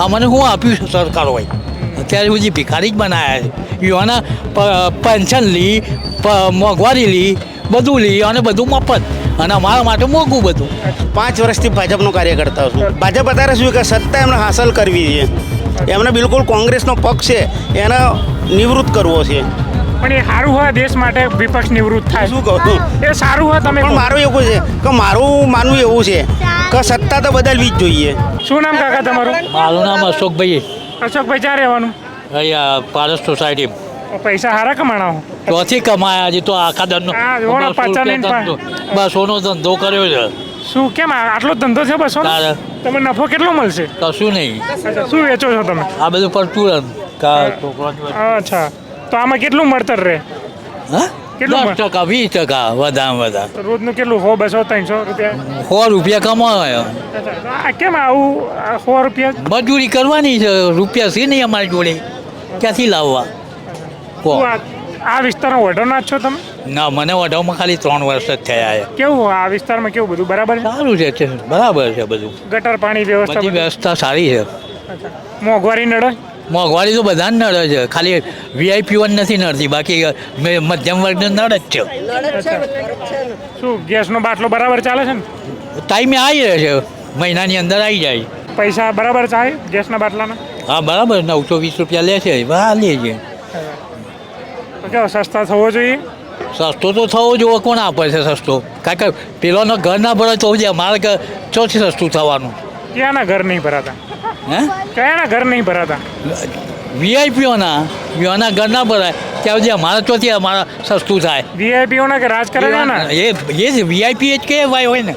અમને શું આપ્યું સરકાર હોય અત્યારે સુધી ભિખારી જ બનાવ્યા છે યુવાના પેન્શન લી મોંઘવારી લી બધું લી અને બધું મફત અને અમારા માટે મોંઘું બધું 5 વર્ષથી ભાજપનો કાર્યકર્તા છું. ભાજપ અત્યારે શું કે સત્તા એમને હાંસલ કરવી છે. એમને બિલકુલ કોંગ્રેસનો પક્ષ છે એને નિવૃત્ત કરવો છે. પણ એ સારું હોય દેશ માટે વિપક્ષ નિવૃત્ત થાય. શું કહું છું એ સારું હોય તમે પણ મારું એવું છે કે મારું માનવું એવું છે કે સત્તા તો બદલવી જ જોઈએ. શું નામ કાકા તમારું? મારું નામ અશોકભાઈ અશોકભાઈ ક્યાં રહેવાનું? અહીંયા પારસ સોસાયટી પૈસા સારા કમાણા હો. ચોથી કમાયા હજી તો આખા દરનો હા, જોડો પાછા લઈને બસોનો ધંધો કર્યો છે. શું કેમ આટલો ધંધો છે બસો? તારે તમે નફો કેટલો મળશે? કશું નહીં અચ્છા, શું વેચો છો તમે? આ બધું પરચુરન છોકરો અચ્છા, તો આમાં કેટલું મળતર રહે? હા કેટલું 10% 20% વધારે વધારે રોજનું કેટલું 100 200 300 રૂપિયા? 100 રૂપિયા કમાય. અચ્છા, તો આ કેમ આવું 100 રૂપિયા? મજૂરી કરવાની છે, રૂપિયા છે નહીં અમારી જોડે, ક્યાંથી લાવવા કહો. શું આ વિસ્તારમાં વઢોના જ છો તમે? ના, મને વઢાવમાં ખાલી 3 વર્ષ જ થયા છે. કેવું આ વિસ્તારમાં કેવું બધું બરાબર છે? સારું છે બરાબર છે બધું. ગટર પાણી વ્યવસ્થા બધી બધી? વ્યવસ્થા સારી છે. અચ્છા, મોંઘવારી નડે? મોંઘવારી તો બધાને નડે છે, ખાલી વીઆઈપી નથી નડતી, બાકી મધ્યમ વર્ગને નડે જ છે. શું ગેસનો બાટલો બરાબર ચાલે છે ને? ટાઈમે આવી રહે છે, મહિનાની અંદર આવી જાય. પૈસા બરાબર ચાલે ગેસના બાટલાના? હા બરાબર, 920 રૂપિયા લે છે, હા લે છે. તો કેવો સસ્તા થવો જોઈએ? સસ્તો તો થવો જોવો, કોણ આપે છે સસ્તો? કારણ કે પેલોનો ઘર ના ભરે તો જ અમારે કે ચોથી સસ્તું થવાનું. ક્યાંના ઘર નહીં ભરાતા? હે કયાના ઘર નહીં ભરાતા? વીઆઈપીઓના ઘર ના ભરાય ત્યાં સુધી અમારે ચોથી અમારા સસ્તું થાય. વીઆઈપીઓના કે રાજકારણીઓના? એ જ વીઆઈપી જ કહેવાય હોય ને.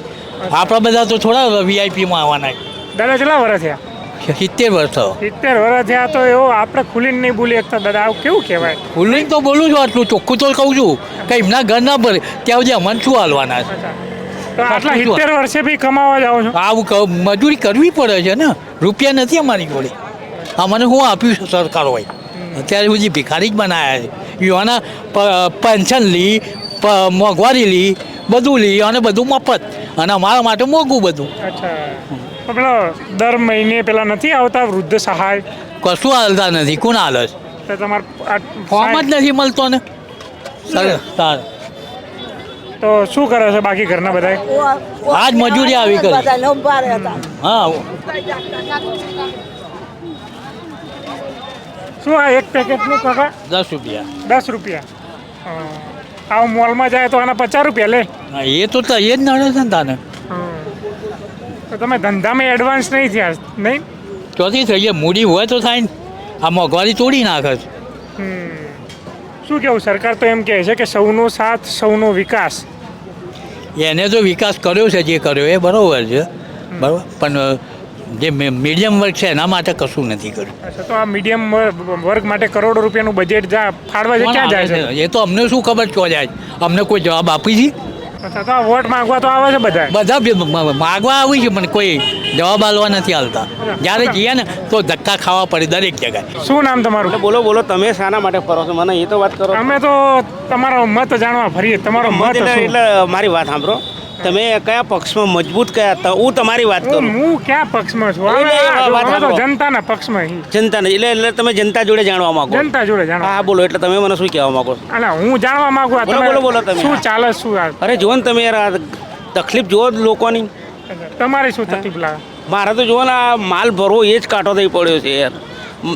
આપણા બધા તો થોડા વીઆઈપીમાં આવવાના. દાદા કેટલા વર્ષ થયા? 70 વર્ષ થયો. 70 વર્ષ થયા તો એવો આપણે ખુલીને નહીં બોલી શકતા દાદા, આવું કેવું કહેવાય? ખુલ્લીને તો બોલું છું, આટલું ચોખ્ખું તો કહું છું કે એમના ઘર ના ભરે ત્યાં સુધી અમને શું હાલવાના છે? તો આટલા 70 વર્ષે બી કમાવા જાઓ છો? આવું મજૂરી કરવી પડે છે ને, રૂપિયા નથી અમારી જોડે. અમને શું આપ્યું છે સરકાર હોય અત્યારે સુધી ભિખારી જ બનાવ્યા છે યુવાના પેન્શન લી મોંઘવારી લી બધું લી અને બધું મફત અને અમારા માટે મોંઘું બધું. અચ્છા, તો પેલો દર મહિને પેલા નથી આવતા વૃદ્ધ સહાય? કશું હાલતા નથી. કોણ હાલે છે? તો તમારે ફોર્મ જ નથી મળતો ને. તારે તો શું કરે છે બાકી ઘરના બધા? આજ મજૂરી આવી કરી. હા, શું આ એક પેકેટનું કાકા? 10 રૂપિયા. 10 રૂપિયા. આ મોલમાં જાય તો આના 50 રૂપિયા લે. હા, એ તો એ જ નડે છે ને તાને. તો તમે ધંધામાં એડવાન્સ નહીં થયા નહીં? ચોથી થઈ જાય, મૂડી હોય તો થાય ને. આ મોંઘવારી તોડી નાખે છે. શું કેવું, સરકાર તો એમ કહે છે કે સૌનો સાથ સૌનો વિકાસ. એને તો વિકાસ કર્યો છે જે કર્યો એ બરાબર છે, બરાબર, પણ જે મીડિયમ વર્ગ છે એના માટે કશું નથી કર્યું. અચ્છા, તો આ મીડિયમ વર્ગ માટે કરોડો રૂપિયાનું બજેટ ફાળવા છે, ક્યાં જાય છે? એ તો અમને શું ખબર ક્યાં જાય? અમને કોઈ જવાબ આપી છે? અચ્છા, તો આ વોટ માંગવા તો આવે છે બધા માગવા આવી છે પણ કોઈ જવાબ આલવા નથી હાલતા. જ્યારે જઈએ ને તો ધક્કા ખાવા પડે દરેક જગ્યાએ. શું નામ તમારું? બોલો તમે શાના માટે ફરો છો? મને એ તો વાત કરો. અમે તો તમારો મત જાણવા ફરીએ. તમારો મત એટલે મારી વાત સાંભળો, તમે કયા પક્ષમાં મજબૂત કયા? હું તમારી વાત કરું. હું ક્યાં પક્ષમાં છું? અમે તો જનતાના પક્ષમાં. જનતા ને એટલે તમે જનતા જોડે જાણવા માંગો? જનતા જોડે જાણવા. હા બોલો, એટલે તમે મને શું કહેવા માંગો? અલા, હું જાણવા માંગુ. બોલો તમે. શું ચાલે શું? અરે જુઓ ને તમે યાર, આ તકલીફ જુઓ લોકોની. તમારી શું તકલીફ લાગે? મારે તો જુઓ ને આ માલ ભરવો એ જ કાંટો થઈ પડ્યો છે યાર.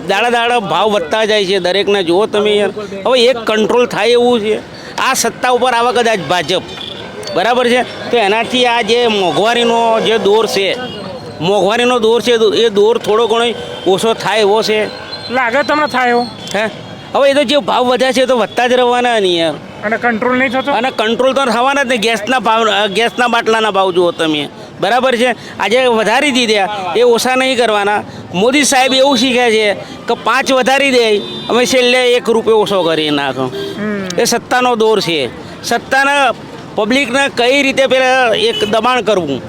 દાડા ભાવ વધતા જાય છે દરેકને. જુઓ તમે યાર, હવે એક કંટ્રોલ થાય એવું છે. આ સત્તા ઉપર આવા કદાચ ભાજપ, બરાબર છે, તો એનાથી આ જે મોંઘવારીનો જે દોર છે, એ દોર થોડો ઘણો ઓછો થાય એવો છે. લાગે તમને થાય એવો? હે, હવે એ તો જે ભાવ વધ્યા છે એ તો વધતા જ રહેવાના નહીં યાર. અને કંટ્રોલ નહીં થતો? અને કંટ્રોલ તો થવાના જ ને. ગેસના બાટલાના ભાવ જુઓ તમે, બરાબર છે, આજે વધારી દીધા, એ ઓછા નહીં કરવાના. મોદી સાહેબ એવું શીખ્યા છે કે 5 વધારી દે, અમે છેલ્લે 1 રૂપિયો ઓછો કરી નાખો. એ સત્તાનો દોર છે. સત્તાના પબ્લિકને કઈ રીતે પેલા એક દબાણ કરવું,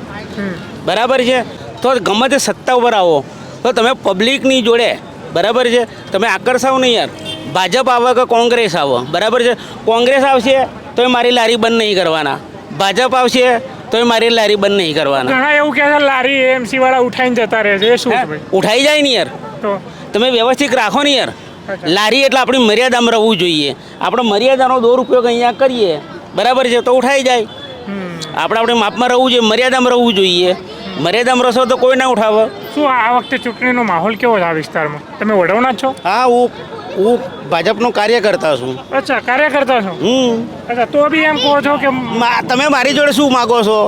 બરાબર છે. તો ગમે તે સત્તા ઉપર આવો તો તમે પબ્લિકની જોડે, બરાબર છે, તમે આકર્ષાવ નહીં યાર. ભાજપ આવે કે કોંગ્રેસ આવે, બરાબર છે, કોંગ્રેસ આવશે તો એ મારી લારી બંધ નહીં કરવાના, ભાજપ આવશે તો એ મારી લારી બંધ નહીં કરવાના. ઘણા એવું કહે છે લારી એએમસી વાળા ઉઠાઈને જતા રહે છે, એ શું હે? છે ભાઈ? ઉઠાઈ જાય ને યાર, તો તમે વ્યવસ્થિત રાખો ને યાર. અચ્છા. લારી એટલે આપણી મર્યાદામાં રહેવું જોઈએ. આપણે મર્યાદાનો દુરુપયોગ અહીંયા કરીએ, બરાબર છે, તો ઉઠાઈ જાય. આપણે માપમાં રહેવું જોઈએ, મર્યાદામાં રહેવું જોઈએ. મર્યાદામાં રહેશો તો કોઈ ના ઉઠાવે. શું આ વખતે ચૂંટણીનો માહોલ કેવો છે આ વિસ્તારમાં? તમે વડોના જ છો? હા, હું ભાજપનો કાર્યકર્તા છું. અચ્છા, કાર્યકર્તા છો. અચ્છા, તો બી એમ કહો છો કે તમે મારી જોડે શું માગો છો?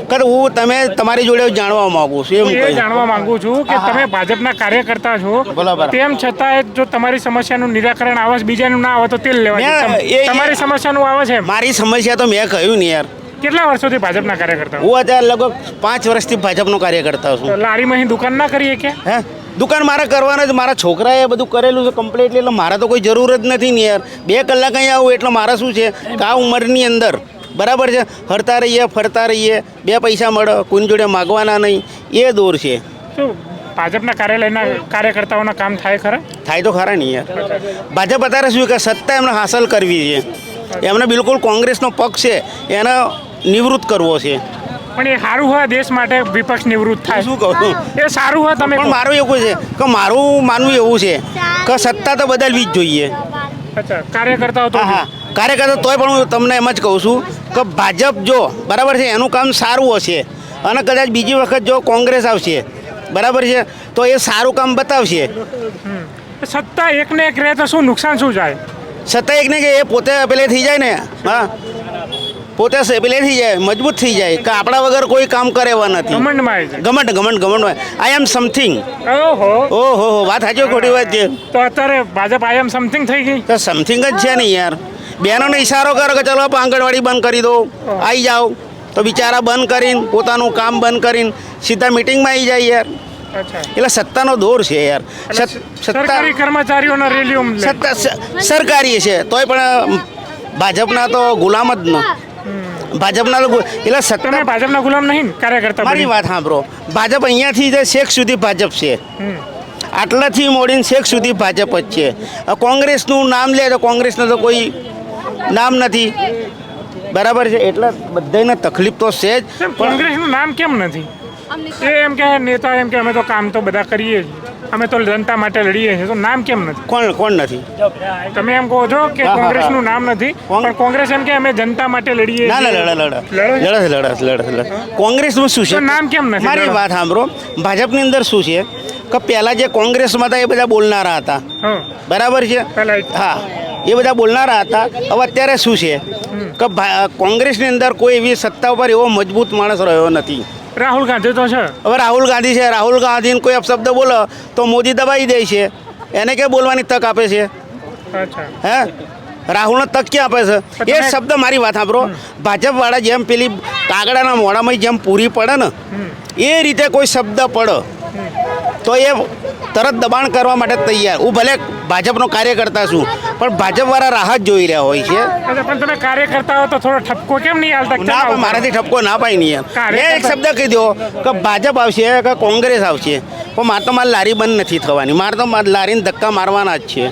કે હું તમે તમારી જોડે જાણવા માંગુ છું હું એમ એ કહી. જાણવા માંગુ છું કે તમે ભાજપના કાર્યકર્તા છો, બરાબર. તેમ છતાં જો તમારી સમસ્યાનું નિરાકરણ આવે છે, બીજાનું ના આવે તો તેલ લેવા મેં તમારી સમસ્યાનું આવે છે એમ. મારી સમસ્યા તો મેં કહ્યું ને યાર. કેટલા વર્ષોથી ભાજપના કાર્યકર્તા છો? હું અત્યારે લગભગ 5 વર્ષથી ભાજપનો કાર્યકર્તા છું. તો લારીમાં અહીં દુકાન ના કરીએ કે? હે, દુકાન મારે કરવાના જ. મારા છોકરાએ બધું કરેલું છે કમ્પ્લીટલી, એટલે મારે તો કોઈ જરૂર જ નથી ને યાર. 2 કલાક અહીં આવું એટલે મારે શું છે કે આ ઉંમરની અંદર બરાબર છે, હરતા રહીએ ફરતા રહીએ, 2 પૈસા મળે, કોઈની જોડે માગવાના નહીં, એ દોર છે. શું ભાજપના કાર્યાલયના કાર્યકર્તાઓના કામ થાય ખરા? થાય તો ખરા નહીં યાર. ભાજપ અત્યારે શું કે સત્તા એમને હાંસલ કરવી છે. એમને બિલકુલ કોંગ્રેસનો પક્ષ છે એને નિવૃત્ત કરવો છે. પણ એ સારું હોય દેશ માટે વિપક્ષ નિવૃત્ત થાય. શું કહું છું? એ સારું હોય તમે પણ કહો. મારું એવું છે કે મારું માનવું એવું છે કે સત્તા તો બદલવી જ જોઈએ. અચ્છા, કાર્યકર્તાઓ તો હા હા, કાર્યકર્તા તોય પણ હું તમને એમ જ કહું છું કે ભાજપ જો બરાબર છે એનું કામ સારું હશે અને કદાચ બીજી વખત જો કોંગ્રેસ આવશે બરાબર છે તો એ સારું કામ બતાવશે. સત્તા એકને એક રહે તો શું નુકસાન શું જાય? સત્તા એક ને કે એ પોતે પેલે થઈ જાય ને, હા, પોતે પેલે થઈ જાય, મજબૂત થઈ જાય કે આપણા વગર કોઈ કામ કરે એવા નથી. ઘમંડમાં આવી જાય. ઘમંડ આઈ એમ સમથિંગ. ઓહો, ઓહો, વાત સાચી ખોટી વાત છે? તો અત્યારે ભાજપ આઈ એમ સમથિંગ થઈ ગઈ. તો સમથિંગ જ છે ને યાર. બહેનોને ઈશારો કરો કે ચલો આંગણવાડી બંધ કરી દો, આવી જાઓ, તો બિચારા બંધ કરીને પોતાનું કામ બંધ કરીને સીધા મિટિંગમાં આવી જાય યાર. અચ્છા, એટલે સત્તાનો દોર છે યાર. સરકારી કર્મચારીઓના રેલીઓ સત્તા સરકારી છે તોય પણ ભાજપના તો ગુલામ જ ન. ભાજપના તો એટલે તમે સત્તા. ભાજપના ગુલામ નહીં કાર્યકર્તા મારી બની? વાત સાંભળો, ભાજપ અહીંયાથી જે શેખ સુધી ભાજપ છે, હમ. આટલાથી મોડીને શેખ સુધી ભાજપ જ છે. કોંગ્રેસનું નામ લે તો કોંગ્રેસનું તો કોઈ નામ નથી, બરાબર છે. એટલે બધાને તકલીફ તો છે જ. કેમ કોંગ્રેસનું નામ કેમ નથી? એ એમ કે નેતા એમ કે અમે તો કામ તો બધા કરીએ છીએ, અમે તો જનતા માટે લડીએ છીએ, તો નામ કેમ નથી? કોણ નથી? તમે એમ કહો છો કે હા, હા, કોંગ્રેસનું નામ નથી, પણ કોંગ્રેસ એમ કે અમે જનતા માટે લડીએ ના ના છીએ. લડે. કોંગ્રેસમાં શું તો છે? નામ કેમ નથી? મારી વાત સાંભળો, ભાજપની અંદર શું છે કે પહેલાં જે કોંગ્રેસમાં હતા એ બધા બોલનારા હતા, હા, બરાબર છે. પહેલા હા, એ બધા બોલનારા હતા. હવે અત્યારે શું છે કે કોંગ્રેસની અંદર કોઈ એવી સત્તા ઉપર એવો મજબૂત માણસ રહ્યો નથી. રાહુલ ગાંધી તો છે. હવે રાહુલ ગાંધી છે, રાહુલ ગાંધીને કોઈ અપશબ્દ બોલો તો મોદી દબાઈ દે છે. એને કે બોલવાની તક આપે છે? અચ્છા, હે, રાહુલને તક ક્યાં આપે છે? એ શબ્દ, મારી વાત સાંભળો, ભાજપવાળા જેમ પેલી કાગડાના મોઢામાં જેમ પૂરી પડે ને એ રીતે કોઈ શબ્દ પડે તો એ તરત દબાણ કરવા માટે તૈયાર. હું ભલે ભાજપનો કાર્યકર્તા છું પણ ભાજપવાળા રાહત જોઈ રહ્યા હોય છે. અચ્છા, પણ તમે કાર્યકર્તા હો તો થોડો ઠપકો કેમ નહીં હાલતા? કેમ ના, આવું? મારાથી ઠપકો ના પાય નહીં યાર. મેં એક શબ્દ કહી દો કે ભાજપ આવશે કે કોંગ્રેસ આવશે, પણ મારે તો મારી લારી બંધ નથી થવાની. મારે તો લારીને ધક્કા મારવાના જ છે.